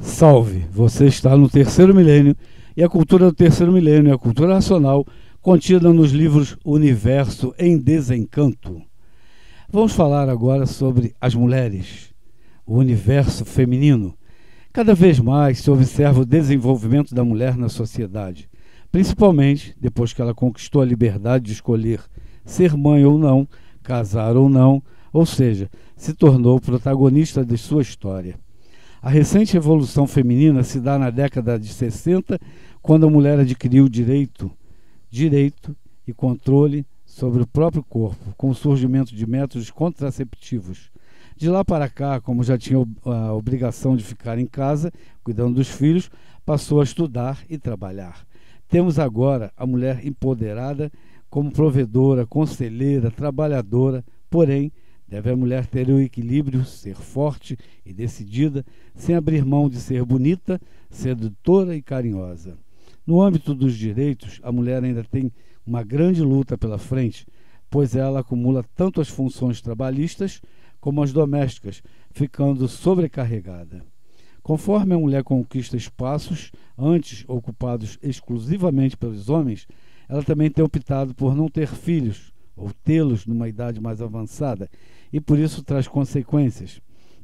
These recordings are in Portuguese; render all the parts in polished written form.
Salve! Você está no terceiro milênio e a cultura do terceiro milênio é a cultura racional contida nos livros Universo em Desencanto. Vamos falar agora sobre as mulheres, o universo feminino. Cada vez mais se observa o desenvolvimento da mulher na sociedade, principalmente depois que ela conquistou a liberdade de escolher ser mãe ou não, casar ou seja, se tornou protagonista de sua história. A recente revolução feminina se dá na década de 60, quando a mulher adquiriu direito e controle sobre o próprio corpo, com o surgimento de métodos contraceptivos. De lá para cá, como já tinha a obrigação de ficar em casa, cuidando dos filhos, passou a estudar e trabalhar. Temos agora a mulher empoderada como provedora, conselheira, trabalhadora, porém, deve a mulher ter o equilíbrio, ser forte e decidida, sem abrir mão de ser bonita, sedutora e carinhosa. No âmbito dos direitos, a mulher ainda tem uma grande luta pela frente, pois ela acumula tanto as funções trabalhistas como as domésticas, ficando sobrecarregada. Conforme a mulher conquista espaços antes ocupados exclusivamente pelos homens, ela também tem optado por não ter filhos, ou tê-los numa idade mais avançada, e por isso traz consequências.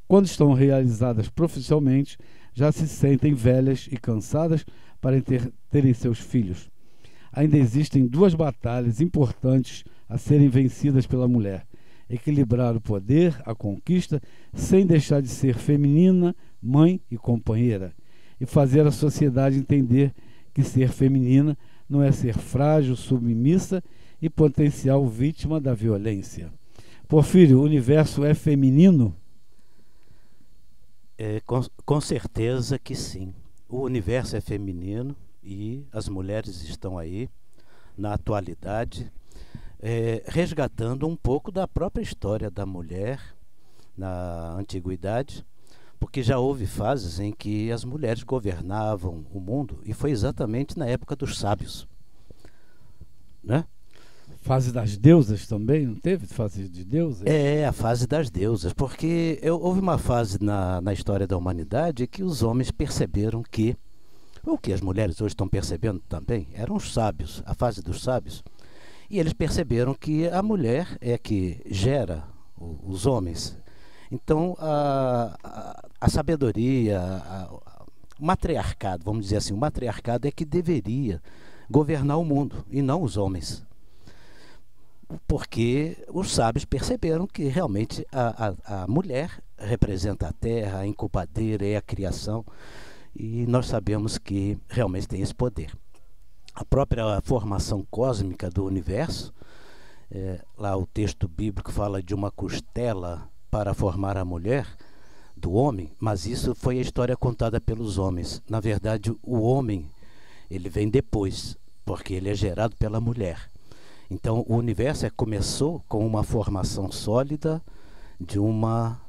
Quando estão realizadas profissionalmente, já se sentem velhas e cansadas para terem seus filhos. Ainda existem duas batalhas importantes a serem vencidas pela mulher: equilibrar o poder, a conquista, sem deixar de ser feminina, mãe e companheira, e fazer a sociedade entender que ser feminina não é ser frágil, submissa e potencial vítima da violência. Porfírio, o universo é feminino? Com certeza que sim. O universo é feminino e as mulheres estão aí, na atualidade, resgatando um pouco da própria história da mulher na antiguidade, porque já houve fases em que as mulheres governavam o mundo, e foi exatamente na época dos sábios, né? Fase das deusas também, não teve fase de deusas? A fase das deusas, porque houve uma fase na história da humanidade que os homens perceberam que, o que as mulheres hoje estão percebendo também, eram os sábios, a fase dos sábios, e eles perceberam que a mulher é que gera os homens. Então, a sabedoria, o matriarcado, vamos dizer assim, o matriarcado é que deveria governar o mundo, e não os homens. Porque os sábios perceberam que realmente a mulher representa a terra, a incubadeira, é a criação, e nós sabemos que realmente tem esse poder. A própria formação cósmica do universo, lá o texto bíblico fala de uma costela para formar a mulher do homem, mas isso foi a história contada pelos homens. Na verdade, o homem, ele vem depois, porque ele é gerado pela mulher. Então, o universo começou com uma formação sólida de uma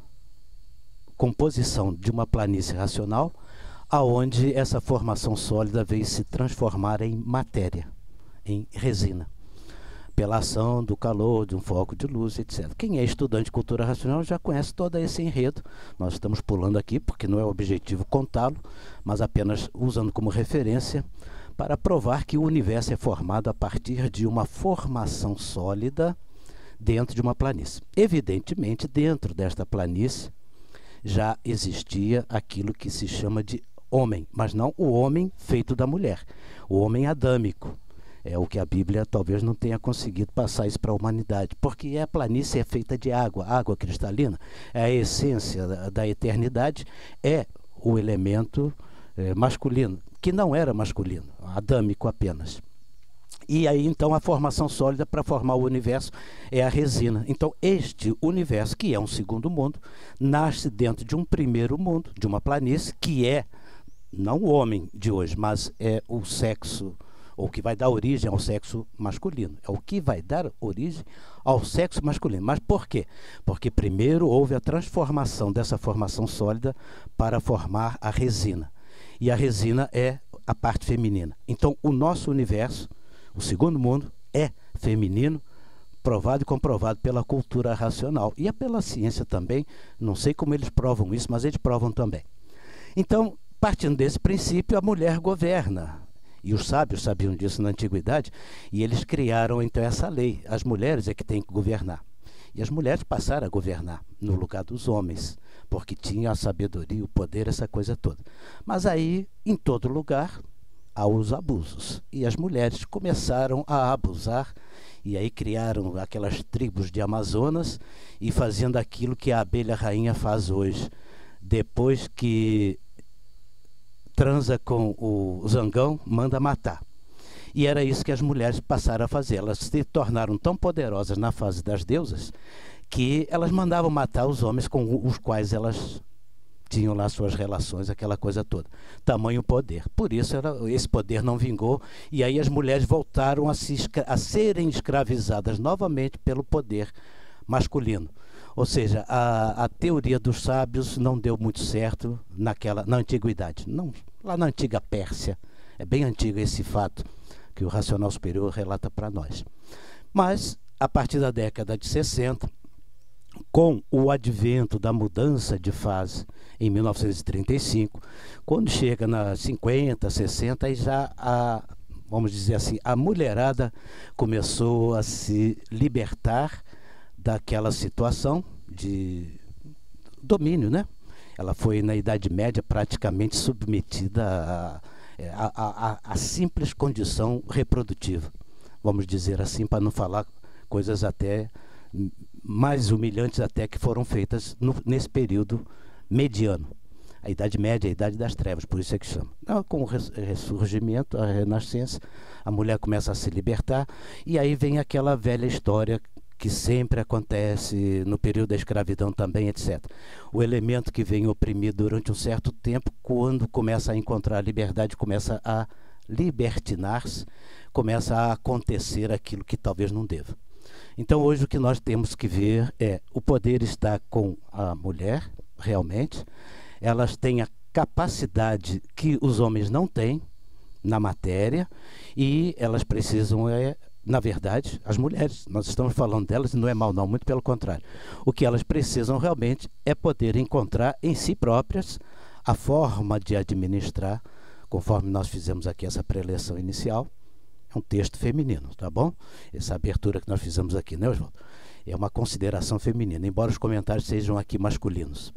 composição de uma planície racional, aonde essa formação sólida veio se transformar em matéria, em resina, pela ação do calor, de um foco de luz, etc. Quem é estudante de cultura racional já conhece todo esse enredo. Nós estamos pulando aqui porque não é o objetivo contá-lo, mas apenas usando como referência para provar que o universo é formado a partir de uma formação sólida dentro de uma planície. Evidentemente, dentro desta planície já existia aquilo que se chama de homem, mas não o homem feito da mulher, o homem adâmico. É o que a Bíblia talvez não tenha conseguido passar isso para a humanidade, porque a planície é feita de água, água cristalina, é a essência da eternidade, é o elemento masculino, que não era masculino, adâmico apenas. E aí então a formação sólida para formar o universo é a resina. Então este universo, que é um segundo mundo, nasce dentro de um primeiro mundo, de uma planície, que é não o homem de hoje, mas é o sexo, ou que vai dar origem ao sexo masculino. É o que vai dar origem ao sexo masculino. Mas por quê? Porque primeiro houve a transformação dessa formação sólida para formar a resina. E a resina é a parte feminina. Então, o nosso universo, o segundo mundo, é feminino, provado e comprovado pela cultura racional. E é pela ciência também, não sei como eles provam isso, mas eles provam também. Então, partindo desse princípio, a mulher governa. E os sábios sabiam disso na antiguidade, e eles criaram então essa lei. As mulheres é que têm que governar. E as mulheres passaram a governar no lugar dos homens, porque tinham a sabedoria, o poder, essa coisa toda. Mas aí, em todo lugar, há os abusos. E as mulheres começaram a abusar, e aí criaram aquelas tribos de Amazonas, e fazendo aquilo que a abelha rainha faz hoje. Depois que transa com o zangão, manda matar. E era isso que as mulheres passaram a fazer. Elas se tornaram tão poderosas na fase das deusas que elas mandavam matar os homens com os quais elas tinham lá suas relações, aquela coisa toda. Tamanho poder. Por isso esse poder não vingou, e aí as mulheres voltaram a serem escravizadas novamente pelo poder masculino. Ou seja, a teoria dos sábios não deu muito certo na antiguidade. Não, lá na antiga Pérsia. É bem antigo esse fato que o racional superior relata para nós. Mas, a partir da década de 60, com o advento da mudança de fase em 1935, quando chega nas 50, 60, aí já vamos dizer assim, a mulherada começou a se libertar daquela situação de domínio, né? Ela foi, na Idade Média, praticamente submetida a simples condição reprodutiva, vamos dizer assim, para não falar coisas até mais humilhantes até que foram feitas nesse período mediano. A Idade Média é a Idade das Trevas, por isso é que chama. Com o ressurgimento, a Renascença, a mulher começa a se libertar, e aí vem aquela velha história que sempre acontece no período da escravidão também, etc. O elemento que vem oprimido durante um certo tempo, quando começa a encontrar a liberdade, começa a libertinar-se, começa a acontecer aquilo que talvez não deva. Então hoje o que nós temos que ver é o poder está com a mulher, realmente. Elas têm a capacidade que os homens não têm na matéria, e elas precisam na verdade, as mulheres, nós estamos falando delas e não é mal não, muito pelo contrário. O que elas precisam realmente é poder encontrar em si próprias a forma de administrar, conforme nós fizemos aqui essa preleção inicial. É um texto feminino, tá bom? Essa abertura que nós fizemos aqui, né, Oswaldo? É uma consideração feminina, embora os comentários sejam aqui masculinos.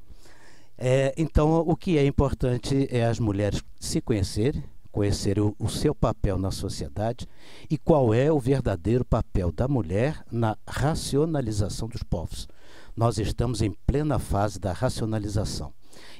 Então, o que é importante é as mulheres se conhecerem, conhecer o seu papel na sociedade e qual é o verdadeiro papel da mulher na racionalização dos povos. Nós estamos em plena fase da racionalização.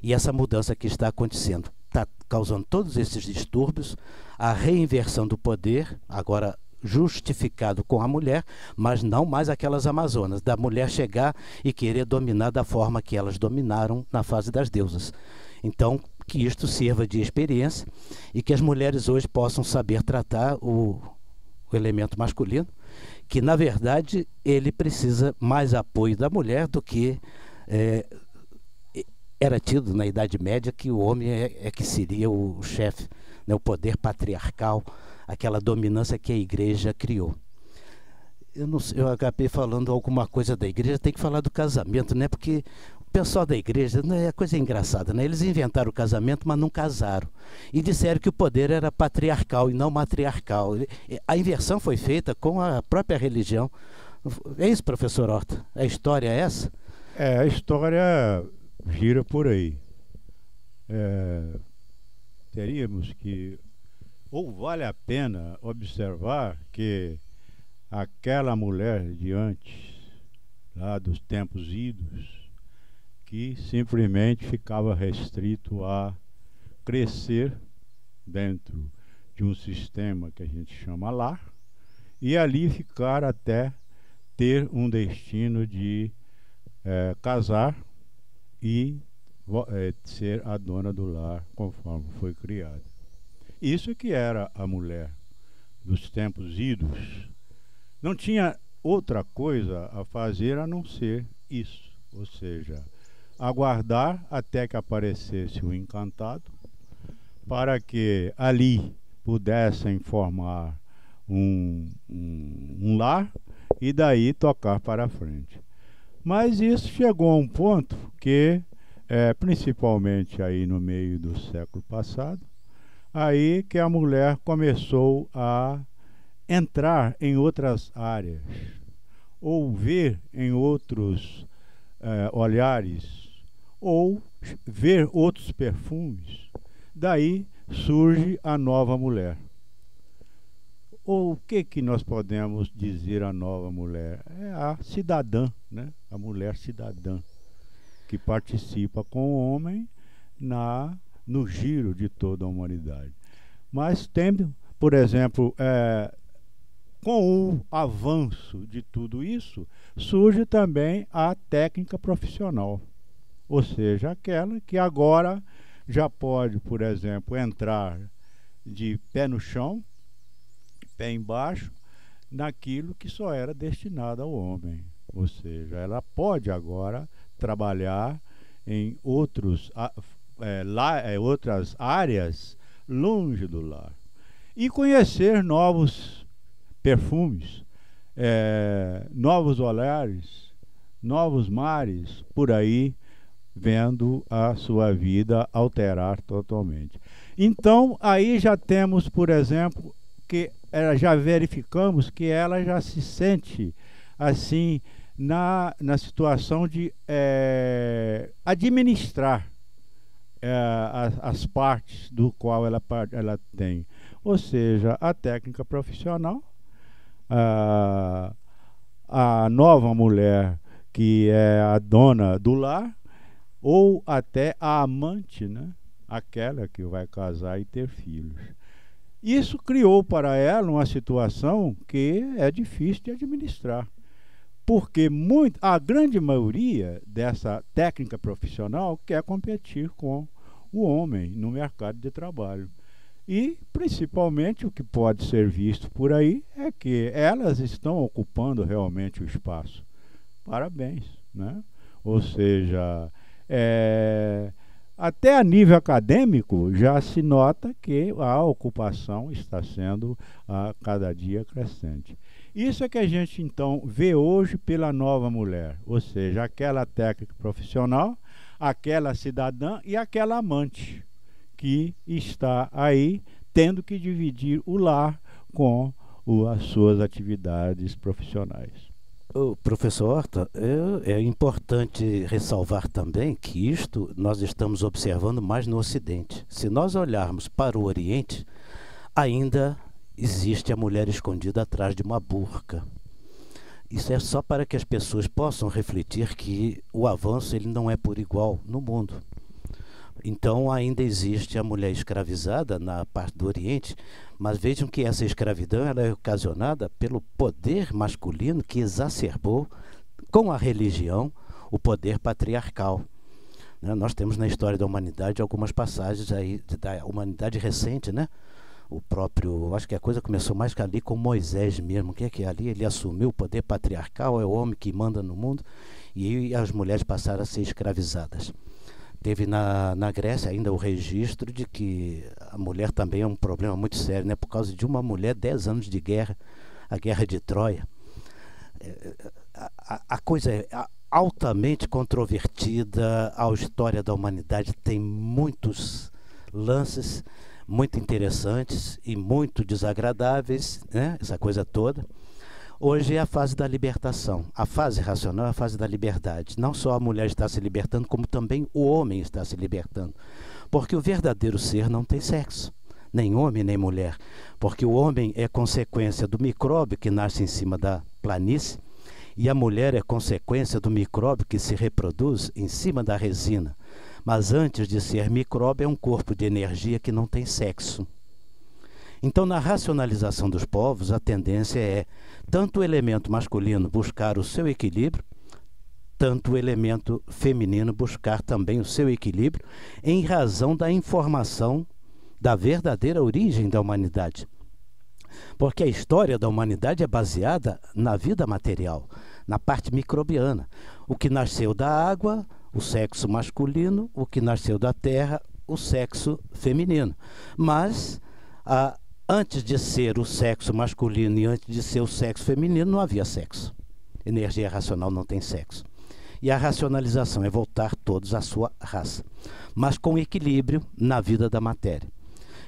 E essa mudança que está acontecendo está causando todos esses distúrbios, a reinversão do poder, agora justificado com a mulher, mas não mais aquelas Amazonas, da mulher chegar e querer dominar da forma que elas dominaram na fase das deusas. Então, que isto sirva de experiência e que as mulheres hoje possam saber tratar o elemento masculino, que na verdade ele precisa mais apoio da mulher do que era tido na Idade Média, que o homem é que seria o chefe, né, o poder patriarcal, aquela dominância que a igreja criou. Eu acabei falando alguma coisa da igreja, tem que falar do casamento, né? Porque o pessoal da igreja, né, é coisa engraçada, né? Eles inventaram o casamento, mas não casaram. E disseram que o poder era patriarcal e não matriarcal. A inversão foi feita com a própria religião. É isso, professor Horta? A história é essa? A história gira por aí. Teríamos que... Ou vale a pena observar que aquela mulher de antes, lá dos tempos idos, que simplesmente ficava restrito a crescer dentro de um sistema que a gente chama lar, e ali ficar até ter um destino de casar e ser a dona do lar conforme foi criada. Isso que era a mulher dos tempos idos. Não tinha outra coisa a fazer a não ser isso, ou seja, aguardar até que aparecesse o encantado, para que ali pudessem formar um lar e daí tocar para frente. Mas isso chegou a um ponto que principalmente aí no meio do século passado, aí que a mulher começou a entrar em outras áreas, ou ver em outros olhares, ou ver outros perfumes. Daí surge a nova mulher. O que nós podemos dizer a nova mulher? É a cidadã, né? A mulher cidadã, que participa com o homem no giro de toda a humanidade. Mas tem, por exemplo, com o avanço de tudo isso, surge também a técnica profissional, ou seja, aquela que agora já pode, por exemplo, entrar de pé no chão, pé embaixo, naquilo que só era destinado ao homem. Ou seja, ela pode agora trabalhar em outras áreas longe do lar e conhecer novos perfumes, novos olhares, novos mares, por aí, vendo a sua vida alterar totalmente. Então, aí já temos, por exemplo, que já verificamos que ela já se sente assim na situação de administrar as partes do qual ela tem. Ou seja, a técnica profissional, a nova mulher que é a dona do lar, ou até a amante, né? Aquela que vai casar e ter filhos. Isso criou para ela uma situação que é difícil de administrar, porque a grande maioria dessa técnica profissional quer competir com o homem no mercado de trabalho. E, principalmente, o que pode ser visto por aí é que elas estão ocupando realmente o espaço. Parabéns, né? Ou seja, até a nível acadêmico já se nota que a ocupação está sendo a cada dia crescente. Isso é que a gente então vê hoje pela nova mulher, ou seja, aquela técnica profissional, aquela cidadã e aquela amante que está aí tendo que dividir o lar com as suas atividades profissionais. Professor Horta, é importante ressalvar também que isto nós estamos observando mais no Ocidente. Se nós olharmos para o Oriente, ainda existe a mulher escondida atrás de uma burca. Isso é só para que as pessoas possam refletir que o avanço ele não é por igual no mundo. Então ainda existe a mulher escravizada na parte do Oriente, mas vejam que essa escravidão ela é ocasionada pelo poder masculino que exacerbou com a religião o poder patriarcal. Nós temos na história da humanidade algumas passagens aí da humanidade recente, né? O próprio, acho que a coisa começou mais que ali com Moisés mesmo, que ali ele assumiu o poder patriarcal, é o homem que manda no mundo, e as mulheres passaram a ser escravizadas. Teve na Grécia ainda o registro de que a mulher também é um problema muito sério, né? Por causa de uma mulher, 10 anos de guerra, a guerra de Troia. A coisa é altamente controvertida, a história da humanidade tem muitos lances muito interessantes e muito desagradáveis, né? Essa coisa toda. Hoje é a fase da libertação. A fase racional é a fase da liberdade. Não só a mulher está se libertando, como também o homem está se libertando. Porque o verdadeiro ser não tem sexo, nem homem nem mulher. Porque o homem é consequência do micróbio que nasce em cima da planície, e a mulher é consequência do micróbio que se reproduz em cima da resina. Mas antes de ser micróbio, é um corpo de energia que não tem sexo. Então, na racionalização dos povos, a tendência é tanto o elemento masculino buscar o seu equilíbrio, tanto o elemento feminino buscar também o seu equilíbrio, em razão da informação da verdadeira origem da humanidade. Porque a história da humanidade é baseada na vida material, na parte microbiana. O que nasceu da água, o sexo masculino; o que nasceu da terra, o sexo feminino. Mas antes de ser o sexo masculino e antes de ser o sexo feminino, não havia sexo. Energia racional não tem sexo. E a racionalização é voltar todos à sua raça, mas com equilíbrio na vida da matéria.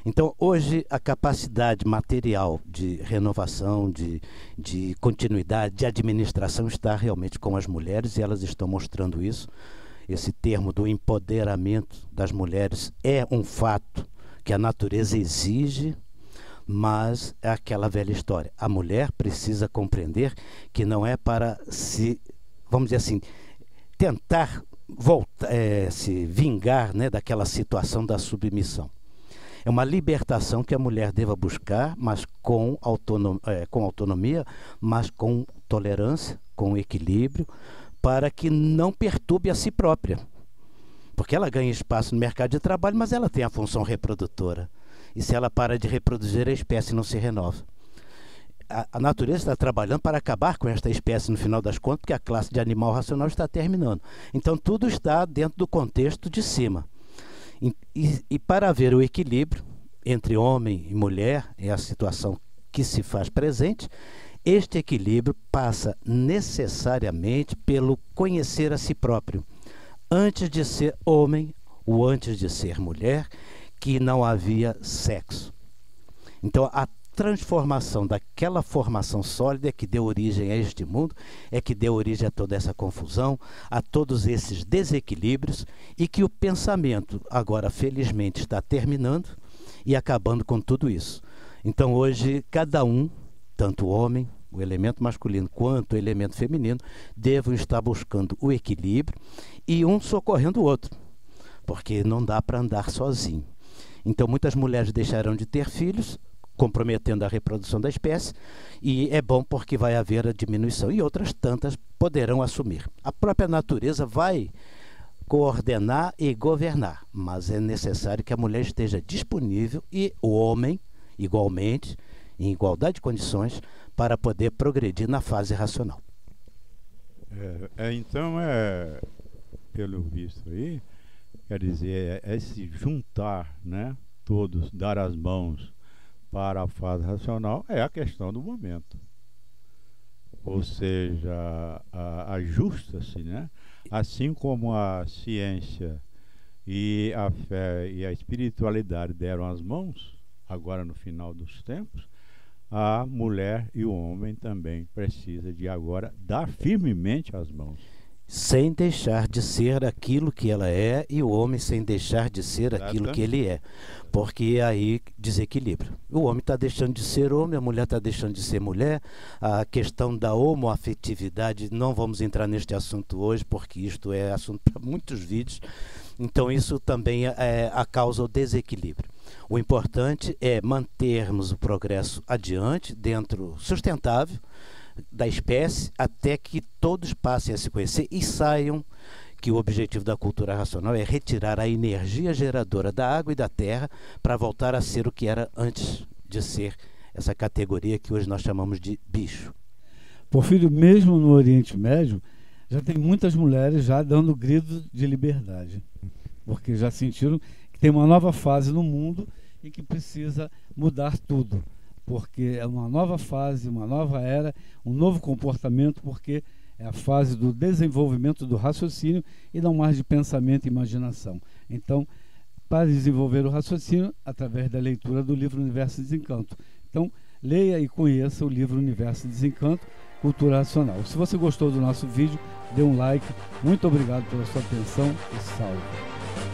Então, hoje, a capacidade material de renovação, de continuidade, de administração está realmente com as mulheres, e elas estão mostrando isso. Esse termo do empoderamento das mulheres é um fato que a natureza exige, mas é aquela velha história. A mulher precisa compreender que não é para se, vamos dizer assim, tentar se vingar, né, daquela situação da submissão. É uma libertação que a mulher deva buscar, mas com autonomia, mas com tolerância, com equilíbrio, para que não perturbe a si própria. Porque ela ganha espaço no mercado de trabalho, mas ela tem a função reprodutora. E se ela para de reproduzir, a espécie não se renova. A natureza está trabalhando para acabar com esta espécie no final das contas, porque a classe de animal racional está terminando. Então tudo está dentro do contexto de cima. E para haver o equilíbrio entre homem e mulher, é a situação que se faz presente, este equilíbrio passa necessariamente pelo conhecer a si próprio. Antes de ser homem ou antes de ser mulher, que não havia sexo. Então a transformação daquela formação sólida que deu origem a este mundo, é que deu origem a toda essa confusão, a todos esses desequilíbrios, e que o pensamento agora felizmente está terminando e acabando com tudo isso. Então hoje cada um, tanto o homem, o elemento masculino, quanto o elemento feminino, devem estar buscando o equilíbrio e um socorrendo o outro, porque não dá para andar sozinho. Então muitas mulheres deixarão de ter filhos, comprometendo a reprodução da espécie, e é bom porque vai haver a diminuição, e outras tantas poderão assumir. A própria natureza vai coordenar e governar, mas é necessário que a mulher esteja disponível e o homem, igualmente, em igualdade de condições, para poder progredir na fase racional. Então, pelo visto aí, quer dizer, se juntar, né, todos, dar as mãos para a fase racional, é a questão do momento. Ou seja, ajusta-se, né? Assim como a ciência e a fé e a espiritualidade deram as mãos, agora no final dos tempos, a mulher e o homem também precisam de agora dar firmemente as mãos. Sem deixar de ser aquilo que ela é, e o homem sem deixar de ser aquilo que ele é. Porque aí desequilíbrio. O homem está deixando de ser homem, a mulher está deixando de ser mulher. A questão da homoafetividade, não vamos entrar neste assunto hoje, porque isto é assunto para muitos vídeos. Então isso também é a causa do desequilíbrio. O importante é mantermos o progresso adiante, dentro sustentável, da espécie, até que todos passem a se conhecer e saiam que o objetivo da cultura racional é retirar a energia geradora da água e da terra para voltar a ser o que era antes de ser essa categoria que hoje nós chamamos de bicho. Porfírio, mesmo no Oriente Médio, já tem muitas mulheres já dando grito de liberdade, porque já sentiram que tem uma nova fase no mundo e que precisa mudar tudo. Porque é uma nova fase, uma nova era, um novo comportamento, porque é a fase do desenvolvimento do raciocínio e não mais de pensamento e imaginação. Então, para desenvolver o raciocínio, através da leitura do livro Universo e Desencanto. Então, leia e conheça o livro Universo e Desencanto, Cultura Racional. Se você gostou do nosso vídeo, dê um like. Muito obrigado pela sua atenção e salve!